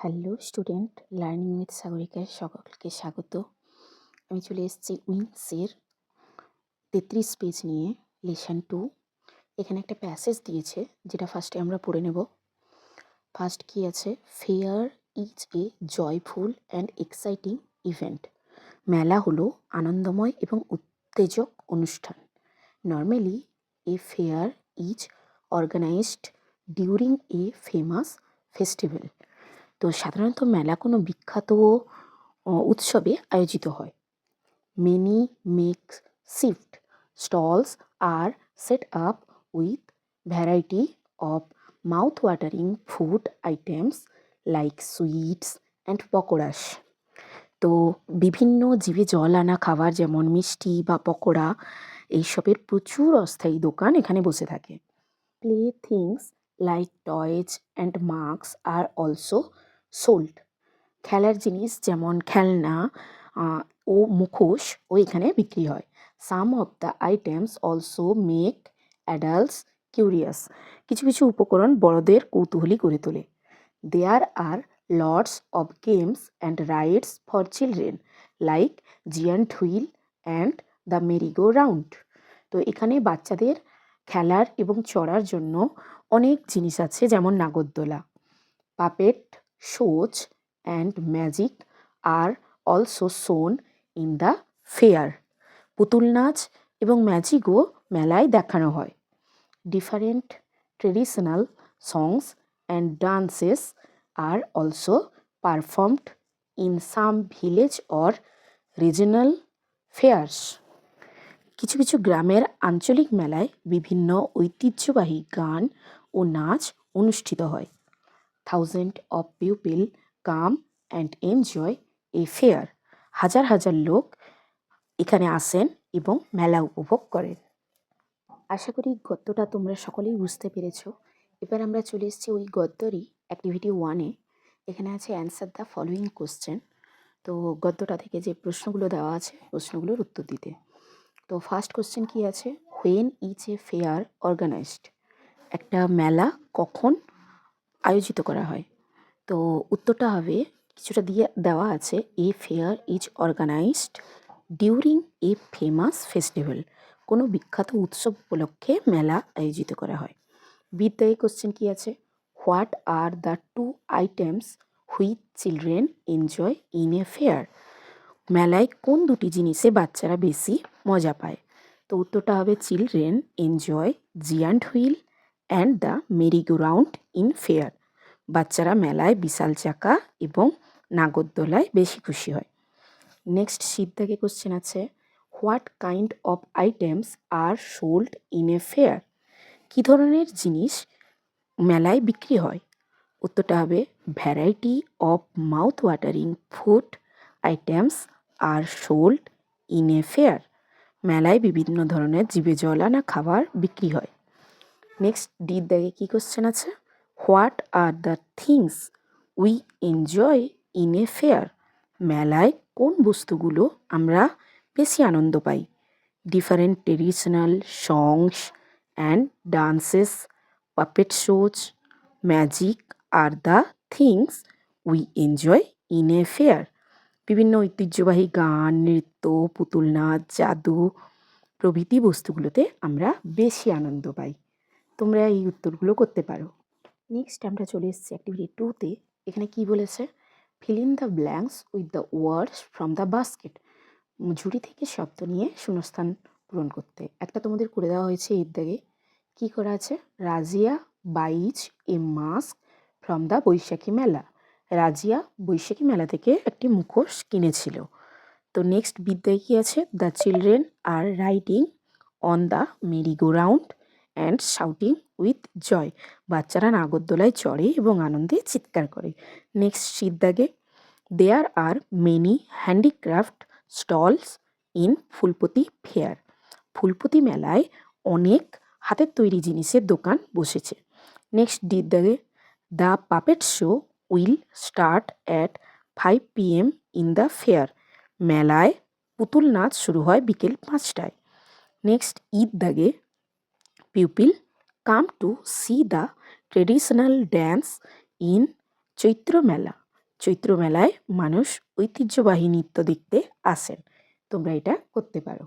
Hello student, learning with সাগরিকায় সকলকে স্বাগত। আমি চলে এসেছি উইংসের 33 পেজ নিয়ে, লেসন 2। এখানে একটা প্যাসেজ দিয়েছে যেটা ফার্স্টে আমরা পড়ে নেব। ফার্স্ট কি আছে? Fair is a joyful and exciting event. মেলা হলো আনন্দময় এবং উত্তেজক অনুষ্ঠান। Normally a fair is organised during a famous festival. তো সাধারণত মেলা কোনো বিখ্যাত উৎসবে আয়োজিত হয়। Many makeshift stalls are set up with variety of mouth watering food items like sweets and pakoras. তো বিভিন্ন জিভে জল আনা খাবার যেমন মিষ্টি বা পকোড়া এইসবের প্রচুর অস্থায়ী দোকান এখানে বসে থাকে। Play things like toys and mask are also sold. খেলার জিনিস যেমন খেলনা ও মুখোশ এখানে বিক্রি হয়। Some of the items also make adults curious. কিছু কিছু উপকরণ বড়দের কৌতূহলী করে তোলে। There are lots of games and rides for children like giant wheel and the merry go round. তো এখানে বাচ্চাদের খেলার এবং চড়ার জন্য অনেক জিনিস আছে, যেমন নাগরদোলা। Puppet shows and magic are also shown in the fair. পুতুল নাচ এবং ম্যাজিকও মেলায় দেখানো হয়। Different traditional songs and dances are also performed in some village or regional fairs. কিছু কিছু গ্রামের আঞ্চলিক মেলায় বিভিন্ন ঐতিহ্যবাহী গান ও নাচ অনুষ্ঠিত হয়। Thousand of people come and enjoy a fair. হাজার হাজার লোক এখানে আসেন এবং মেলা উপভোগ করেন। আশা করি গদ্যটা তোমরা সকলেই বুঝতে পেরেছো। এবার আমরা চলে এসেছি ওই গদ্যরই অ্যাক্টিভিটি 1-এ। এখানে আছে অ্যান্সার দ্য ফলোয়িং কোশ্চেন। তো গদ্যটা থেকে যে প্রশ্নগুলো দেওয়া আছে প্রশ্নগুলোর উত্তর দিতে। তো ফার্স্ট কোশ্চেন কি আছে? When is a fair organized. একটা মেলা কখন আয়োজিত করা হয়? তো উত্তরটা হবে, কিছুটা দিয়ে দেওয়া আছে, a fair is organised during a famous festival. কোনো বিখ্যাত উৎসব উপলক্ষে মেলা আয়োজিত করা হয়। বিদ্যায়ী কোশ্চেন কি আছে? What are the two items which children enjoy in a fair. মেলায় কোন দুটি জিনিসে বাচ্চারা বেশি মজা পায়? তো উত্তরটা হবে, children enjoy giant wheel and the merry go round in fair. বাচ্চারা মেলায় বিশাল চাকা এবং নাগরদোলায় বেশি খুশি হয়। নেক্সট সিদ্ধাকে কোশ্চেন আছে, what kind of items are sold in a fair. কী ধরনের জিনিস মেলায় বিক্রি হয়? উত্তরটা হবে, variety of mouth watering food items are sold in a fair. মেলায় বিভিন্ন ধরনের জিভে জল আনা খাবার বিক্রি হয়। নেক্সট ডির দাগে কী কোশ্চেন আছে? What are the things we enjoy in a fair. মেলায় কোন বস্তুগুলো আমরা বেশি আনন্দ পাই? Different traditional songs and dances, puppet shows, magic are the things we enjoy in a fair. বিভিন্ন ঐতিহ্যবাহী গান, নৃত্য, পুতুল নাচ, জাদু প্রভৃতি বস্তুগুলোতে আমরা বেশি আনন্দ পাই। তোমরা এই উত্তরগুলো করতে পারো। নেক্সট আমরা চলে এসেছি অ্যাক্টিভিটি 2-তে। এখানে কি বলেছে? Fill in the blanks with the words from the basket. ঝুড়ি থেকে শব্দ নিয়ে শূন্যস্থান পূরণ করতে। একটা তোমাদের করে দেওয়া হয়েছে এর দাগে। কী করা আছে? রাজিয়া বাইজ এ মাস্ক ফ্রম দ্য বৈশাখী মেলা। রাজিয়া বৈশাখী মেলা থেকে একটি মুখোশ কিনেছিল। তো নেক্সট বিদ্যায় কী আছে? The children are riding on the merry go round and shouting with joy. বাচ্চারা নাগরদোলায় চড়ে এবং আনন্দে চিৎকার করে। নেক্সট সিদ্ধাগে, there are many handicraft stalls in ফুলপতি ফেয়ার। ফুলপতি মেলায় অনেক হাতের তৈরি জিনিসের দোকান বসেছে। নেক্সট ডির দাগে, the puppet show will start at 5 PM in the fair. মেলায় পুতুল নাচ শুরু হয় বিকেল 5টায়। নেক্সট ঈদ দাগে, pupil come to see the traditional dance in Chaitra Mela. Chaitra মেলায় মানুষ ঐতিহ্যবাহী নৃত্য দেখতে আসেন। তোমরা এটা করতে পারো।